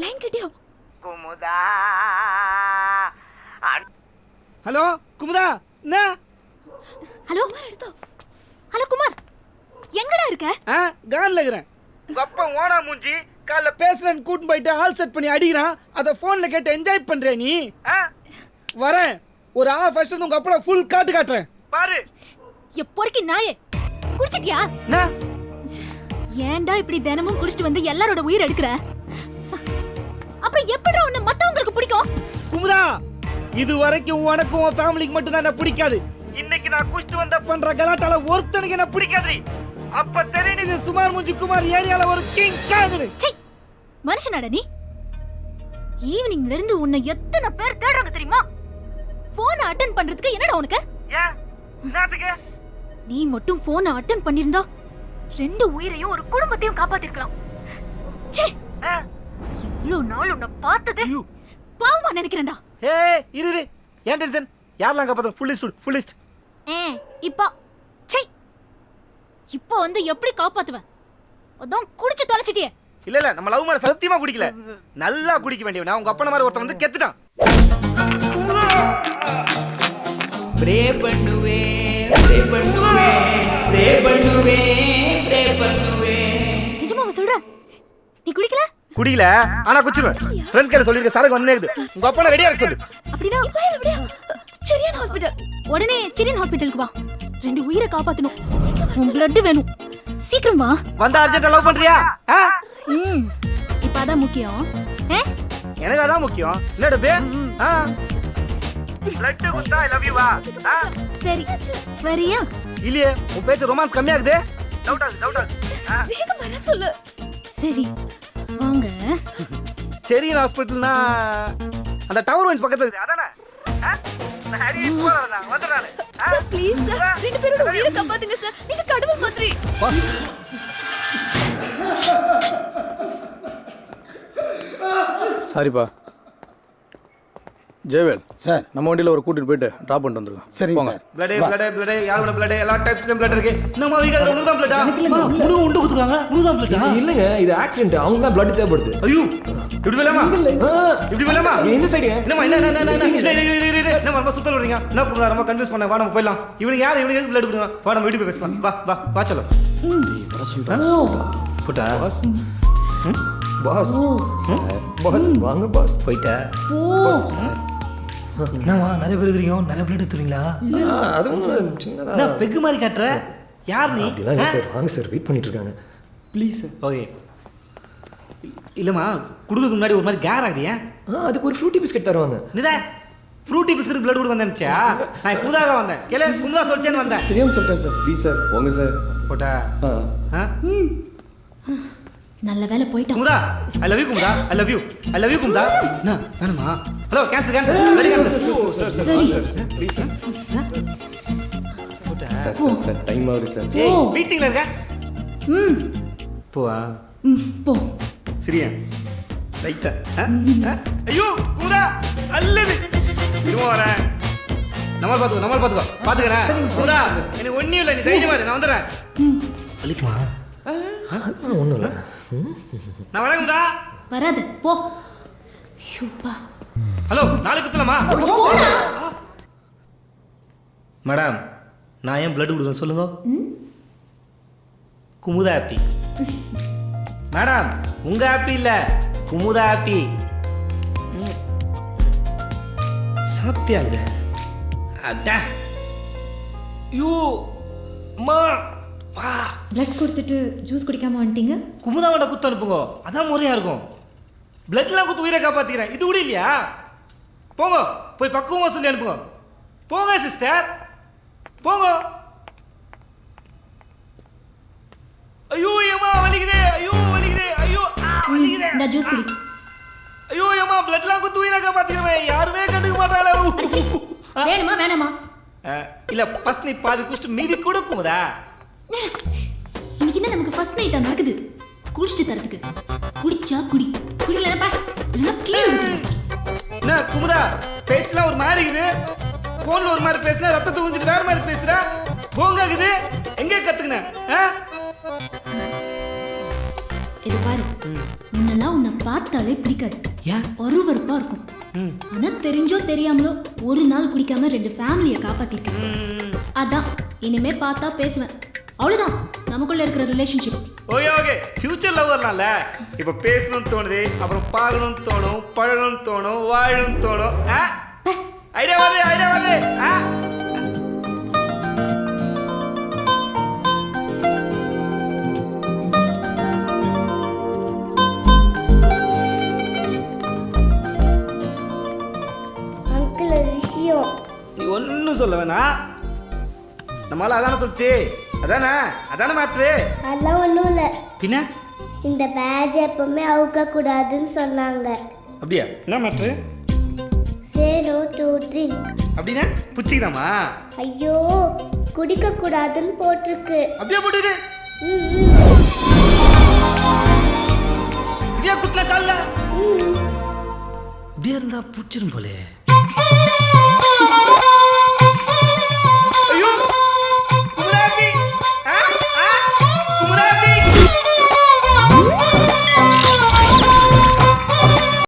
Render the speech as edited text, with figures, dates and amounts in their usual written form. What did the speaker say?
Line கிட்டியோ Kumudha. Hello Kumudha, என்ன? Hello எடுத்தோ. Hello Kumar, எங்கடா இருக்க? கான்ல இருக்கிறேன். உங்க அப்பா ஓனா மூஞ்சி காலைல பேசுறேன்னு கூட்டின்னு போயிட்டு ஆல் செட் பண்ணி அடிக்கிறான். அதை ஃபோனில் கேட்டு என்ஜாய் பண்ற நீ. வரேன், ஒரு ஃபர்ஸ்ட் வந்து உங்க அப்பா ஃபுல் காட்டுறேன் பாரு. எப்போருக்கு நாயே குடிச்சிட்டியா? ஏன்டா இப்படி தினமும் குடிச்சிட்டு வந்து எல்லாரோட உயிர் எடுக்கிற? அப்புறம் எப்படி உன்னை மத்தவங்களுக்கு பிடிக்கும்? குமுதா, இது வரைக்கும் உனக்கும் உன் ஃபேமிலிக்கு மட்டும் தான் என்ன பிடிக்காது. இன்னைக்கு நான் குடிச்சிட்டு வந்த பண்ற கலாட்டால ஒருத்தனுக்கு என்ன பிடிக்காது. அப்ப தெரியுது சுமார் மூஞ்சி குமார் ஏரியால ஒரு கிங் காங்குது. மனுஷனாடா நீ? ஈவினிங்ல இருந்து உன்னை எத்தனை பேர் தேடுறாங்க தெரியுமா? போன் அட்டெண்ட் பண்றதுக்கு என்னடா உனக்கு? நீ மட்டும் போன் அட்டெண்ட் பண்ணிருந்தா 2 உயிரையும் ஒரு குடும்பத்தையும் காப்பாத்திருக்கலாம். இவ்ளோ நாள் உன்னை பார்த்தது பாவமா நினைக்கிறேன்டா. இரு, ஏன் டென்ஷன்? யாரெல்லாம் காப்பாத்த? Full list. இப்போ வந்து எப்படி காப்பாத்துவ? அதான் குடிச்சு தொலைச்சிட்டியே. இல்ல நம்ம லவ் மேல சத்தியமா குடிக்கல. நல்லா குடிக்க வேண்டியவனா உங்க அப்பன மாதிரி ஒருத்தன் வந்து கெத்துட்டான். ப்ரே பண்ணுவே. நிஜமாவா சொல்ற? நீ குடிக்கல, ஆனா குடிச்சிருவேன். ஃப்ரெண்ட்ஸ் கிட்ட சொல்லிருக்க சரக்கு வந்தே இருக்குது. உங்க அப்பன ரெடியா இருக்க சொல்லு. அப்படினா செரியன் ஹாஸ்பிடல். உடனே செரியன் ஹாஸ்பிடலுக்கு வா. 2 உயிரை காப்பாத்தணும். உன் blood வேணும். சீக்கிரம் வா. வந்தா அர்ஜென்ட்டா லவ் பண்றியா? இப்ப அதான் முக்கியம். எனக்கு அதான் முக்கியம். என்னடா பே? blood குத்தா ஐ லவ் யூ வா. சரி சரியா? இல்லையே, உன் பேச்சு ரொமான்ஸ் கம்மியா இருக்குது. டவுட் ஆகுது. வேகம் வர சொல்லு. சரி வாங்க. செரியன் ஹாஸ்பிடல்னா அந்த டவர் ஒன்ஸ் பக்கத்துல இருக்கு. அதானே? நான் ஹரி போறேன். வந்துறானே. சார் ப்ளீஸ் சார், 2 பேரோட உயிரை காப்பாத்துங்க சார். நீங்க கடவுள் மாதிரி. சாரிப்பா. ஜெயவேல் சார், நம்ம வண்டியில் ஒரு கூட்டிட்டு போயிட்டு ட்ராப் பண்ணிட்டு வந்துருக்கோம். சரிங்க சார். பிளட் யாரோட பிளட்? எல்லா டைப்ஸ் பிளட் இருக்கு. நம்ம வீட்ல ஒண்ணு தான் பிளட்டா? முழு உண்டு குத்துறாங்க. முழு தான் பிளட்டா? இல்லங்க, இது ஆக்சிடென்ட். அவங்க தான் பிளட் தேவைப்படுது. ஐயோ, இப்படி வேலாமா? இந்த சைடு என்னமா? என்ன ரொம்ப சுத்தல் வரீங்க? என்ன புரியல, ரொம்ப கன்ஃபியூஸ் பண்ண. வா நம்ம போய்லாம். இவனுக்கு யார்? இவனுக்கு எதுக்கு பிளட் கொடுங்க? வா நம்ம வீட்டுக்கு போய் பேசலாம். வா चलो. போடா. பாஸ் வாங்க பாஸ். போய்டா. என்னவா நிறைய பேர் இருக்கீங்க, நிறைய பிளட் எடுத்துறீங்களா? அது கொஞ்சம் சின்னதா. நான் பெக்கு மாதிரி காட்ற. யார் நீ? இல்லங்க சார், வாங்க சார், வெயிட் பண்ணிட்டு இருக்காங்க. Please sir. ஓகே. இல்லம்மா, குடுக்குறதுக்கு முன்னாடி ஒரு மாதிரி கேர் ஆகுது. ஏன்? அதுக்கு ஒரு ஃப்ரூட்டி பிஸ்கட் தருவாங்க. நிதா, ஃப்ரூட்டி பிஸ்கட் பிளட் கொடுக்க வந்தேன்ச்சா? நான் புதாக வந்தேன். கேளு, குமுதா சொல்ச்சேன்னு வந்தேன். தெரியாம சொல்லிட்டேன் சார். ப்ளீஸ் சார், போங்க சார். போடா. நல்ல வேளை போய்ட்டோம். Kumudha, I love you Kumudha. I love you Kumudha. என்ன வேணுமா? Hello, cancel. Very cancel. சரி ப்ளீஸ் சார். போடா. சார் டைம் ஆகுது சார். ஏய், மீட்டிங்ல இருக்க. போவா. போ. சரியா? ரைட்டா. ஐயோ குமுதா, அல்லது இதுவும் வரேன். நம்ம பாத்துக்கறேன். குமுதா, எனக்கு ஒண்ணும் இல்ல, நீ தைரியமா இரு, நான் வந்துறேன். வலிக்குமா? ஒண்ணும் இல்ல. நான் வரேன் குமுதா. வராத போ. ஷூப்பா. ஹலோ, நாளைக்கு குத்தலாமா? மேடம், நான் ஏன் பிளட் கொடுக்கணும் சொல்லுங்க. குமுதா ஹாப்பி. மேடம், உங்க ஹாப்பி இல்ல, குமுதா ஹாப்பி. சாத்தியாகுது. அடா யூ மா வா. பிளட் கொடுத்துட்டு ஜூஸ் குடிக்காம வந்துட்டீங்க. குமுதாவோட குத்து அனுப்புங்க, அதான் முறையா இருக்கும். பிளட்லாம் குத்து உயிரை காப்பாத்திக்கிறேன். இது கூட இல்லையா? போங்க, போய் பக்குவமா சொல்லி அனுப்புங்க. போங்க சிஸ்டர், போங்க. ஐயோ ஏமா வலிக்குதே, ஐயோ வலிக்குதே. இந்த ஜூஸ் குடி. ஐயோ ஏமா பிளட்லாம் குத்து உயிரை காப்பாத்திக்கிறேன். யாருமே கண்டுக்க மாட்டாளே. வேணுமா வேணாமா? இல்ல, ஃபர்ஸ்ட் நீ பாதி குடிச்சிட்டு மீதி கூட குமுதா. இன்னைக்கு என்ன நமக்கு ஃபர்ஸ்ட் நைட்டா நடக்குது? குடிச்சிட்டு தரதுக்கு. குடிச்சா குடி, குடிக்கலனா கீழே விட்டுரு. என்ன குமுதா, பேச்செல்லாம் ஒரு மாதிரி இருக்குது. போன்ல ஒரு மாதிரி பேசுனா, ரத்தத்தை ஊஞ்சிட்டு வேற மாதிரி பேசுற. போங்காகுது. எங்க கத்துக்கின? இது பாரு, முன்னெல்லாம் உன்னை பார்த்தாலே பிடிக்காது. ஏன்? அருவருப்பா இருக்கும். ஆனா தெரிஞ்சோ தெரியாமலோ ஒரு நாள் குடிக்காம 2 ஃபேமிலியை காப்பாத்திருக்கேன். அதான் இனிமே பார்த்தா பேசுவேன். அவ்வளவுதான் நமக்குள்ள இருக்கிற relationship. Okay okay, future love வரலாம்ல. இப்போ பேசணும்னு தோணுது, அப்புறம் பார்க்கணும்னு தோணும், பழகணும்னு தோணும், வாழணும்னு தோணும். ஐடியா வருது. அங்கிள் ஒரு விஷயம். நீ ஒன்றும் சொல்ல வேணாம். நம்மளால அதானே சொல்லிச்சு. அதானே மாற்று. அதெல்லாம் ஒன்றும் இல்லை. பின்ன இந்த பேட்ச் எப்பவுமே அவுக்கக்கூடாதுன்னு சொன்னாங்க. அப்படியா? என்ன மாற்று? Say no to drink. அப்படின்னா புச்சிக்குதாமா? ஐயோ, குடிக்கக்கூடாதுன்னு போட்டிருக்கு. அப்படியே போட்டுரு. இதே குத்தின கால்ல இப்படியே இருந்தா பூச்சிரும் போலே.